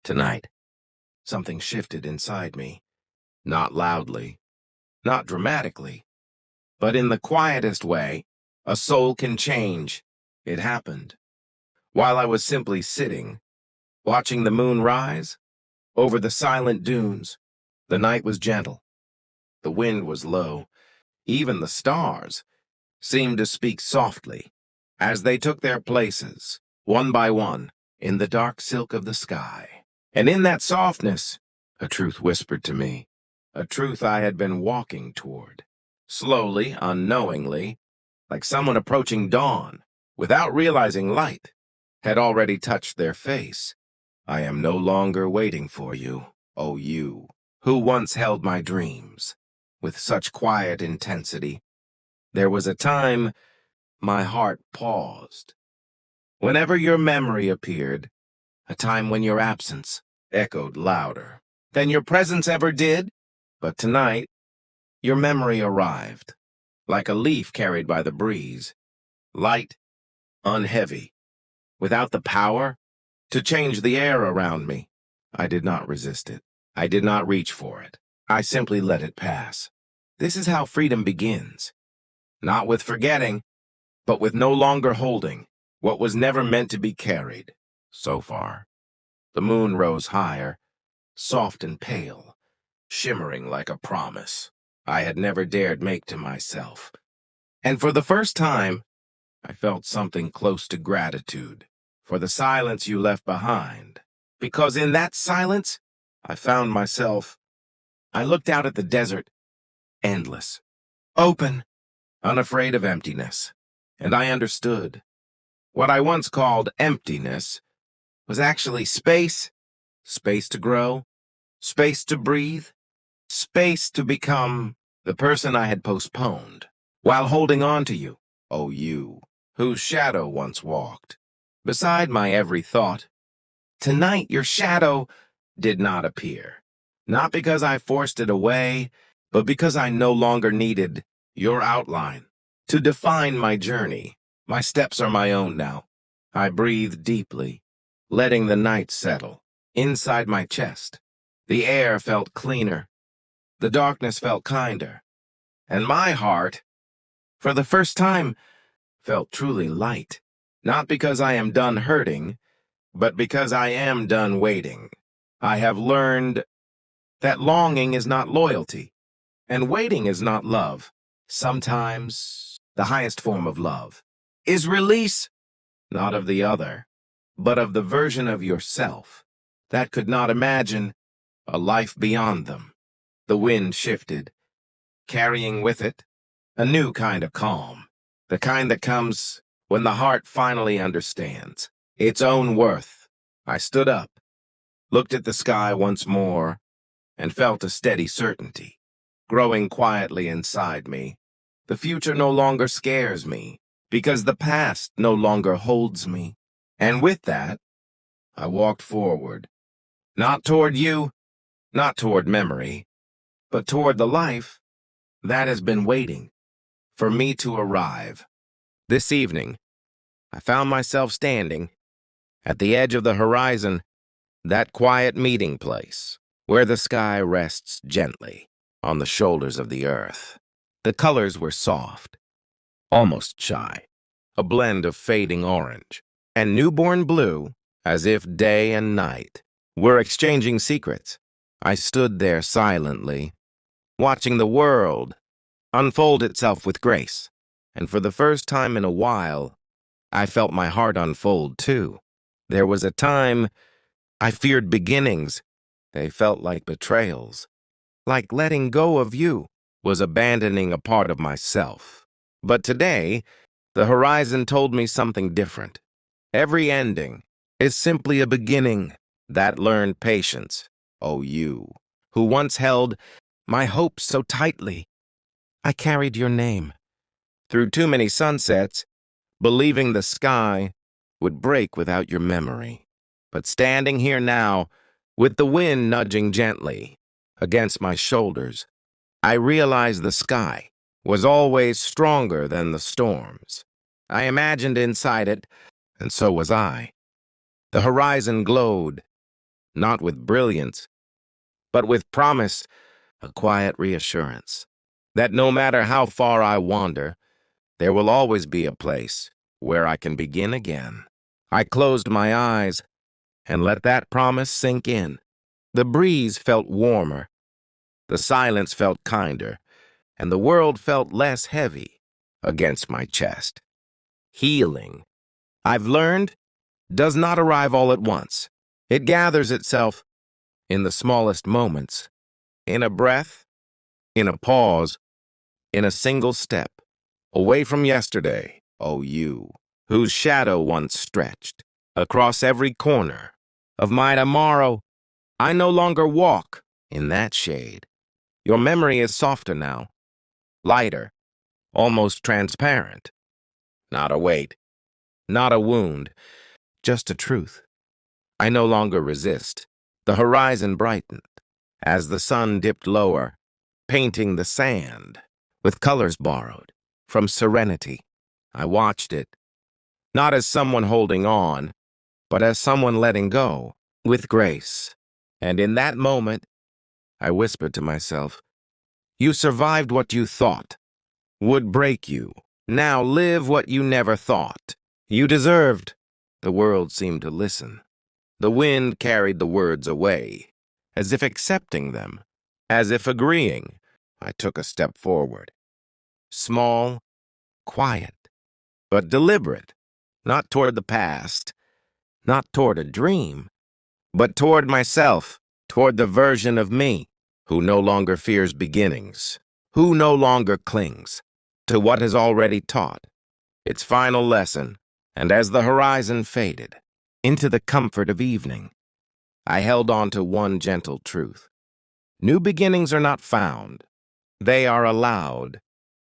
Tonight, something shifted inside me. Not loudly, not dramatically, but in the quietest way a soul can change. It happened while I was simply sitting, watching the moon rise over the silent dunes. The night was gentle. The wind was low. Even the stars seemed to speak softly as they took their places, one by one, in the dark silk of the sky. And in that softness, a truth whispered to me, a truth I had been walking toward, slowly, unknowingly, like someone approaching dawn, without realizing light had already touched their face. I am no longer waiting for you, oh you, who once held my dreams with such quiet intensity. There was a time my heart paused. Whenever your memory appeared, a time when your absence echoed louder than your presence ever did. But tonight, your memory arrived, like a leaf carried by the breeze, light, unheavy, without the power to change the air around me. I did not resist it. I did not reach for it. I simply let it pass. This is how freedom begins. Not with forgetting, but with no longer holding what was never meant to be carried. So far, the moon rose higher, soft and pale, shimmering like a promise I had never dared make to myself. And for the first time, I felt something close to gratitude for the silence you left behind. Because in that silence, I found myself. I looked out at the desert, endless, open, unafraid of emptiness. And I understood. What I once called emptiness was actually space, space to grow, space to breathe, space to become the person I had postponed, while holding on to you, oh you, whose shadow once walked beside my every thought. Tonight your shadow did not appear, not because I forced it away, but because I no longer needed your outline to define my journey. My steps are my own now. I breathe deeply, letting the night settle inside my chest. The air felt cleaner. The darkness felt kinder. And my heart, for the first time, felt truly light. Not because I am done hurting, but because I am done waiting. I have learned that longing is not loyalty, and waiting is not love. Sometimes the highest form of love is release, not of the other, but of the version of yourself that could not imagine a life beyond them. The wind shifted, carrying with it a new kind of calm, the kind that comes when the heart finally understands its own worth. I stood up, looked at the sky once more, and felt a steady certainty growing quietly inside me. The future no longer scares me, because the past no longer holds me. And with that, I walked forward, not toward you, not toward memory, but toward the life that has been waiting for me to arrive. This evening, I found myself standing at the edge of the horizon, that quiet meeting place where the sky rests gently on the shoulders of the earth. The colors were soft, almost shy, a blend of fading orange and newborn blue, as if day and night were exchanging secrets. I stood there silently, watching the world unfold itself with grace, and for the first time in a while, I felt my heart unfold too. There was a time I feared beginnings. They felt like betrayals, like letting go of you was abandoning a part of myself. But today, the horizon told me something different. Every ending is simply a beginning. That learned patience, oh you, who once held my hopes so tightly. I carried your name through too many sunsets, believing the sky would break without your memory. But standing here now, with the wind nudging gently against my shoulders, I realized the sky was always stronger than the storms. I imagined inside it, and so was I. The horizon glowed, not with brilliance, but with promise, a quiet reassurance that no matter how far I wander, there will always be a place where I can begin again. I closed my eyes and let that promise sink in. The breeze felt warmer, the silence felt kinder, and the world felt less heavy against my chest. Healing, I've learned, does not arrive all at once. It gathers itself in the smallest moments, in a breath, in a pause, in a single step, away from yesterday, oh you, whose shadow once stretched across every corner of my tomorrow. I no longer walk in that shade. Your memory is softer now, lighter, almost transparent. Not a weight, not a wound, just a truth. I no longer resist. The horizon brightened as the sun dipped lower, painting the sand with colors borrowed from serenity. I watched it, not as someone holding on, but as someone letting go with grace. And in that moment, I whispered to myself, you survived what you thought would break you. Now live what you never thought you deserved. The world seemed to listen. The wind carried the words away, as if accepting them, as if agreeing. I took a step forward. Small, quiet, but deliberate. Not toward the past, not toward a dream, but toward myself, toward the version of me who no longer fears beginnings, who no longer clings to what has already taught its final lesson. And as the horizon faded into the comfort of evening, I held on to one gentle truth. New beginnings are not found. They are allowed.